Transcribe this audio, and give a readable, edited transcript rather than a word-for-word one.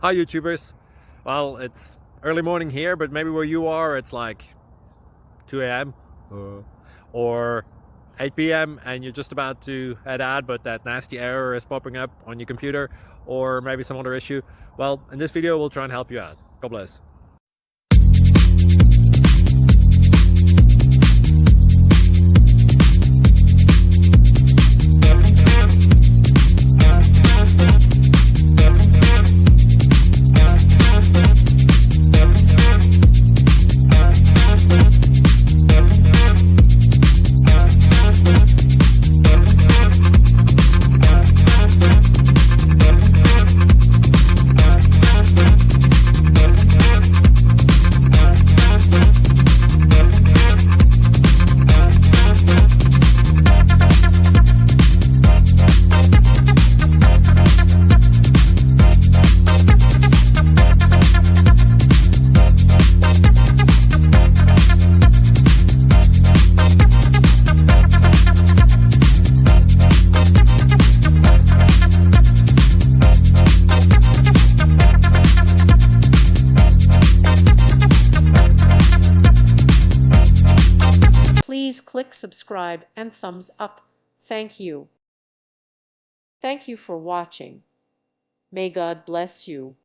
Hi YouTubers. Well, it's early morning here, but maybe where you are it's like 2 a.m. Or 8 p.m. and you're just about to head out, but that nasty error is popping up on your computer, or maybe some other issue. Well, in this video we'll try and help you out. God bless. Please click subscribe and thumbs up. Thank you. Thank you for watching. May God bless you.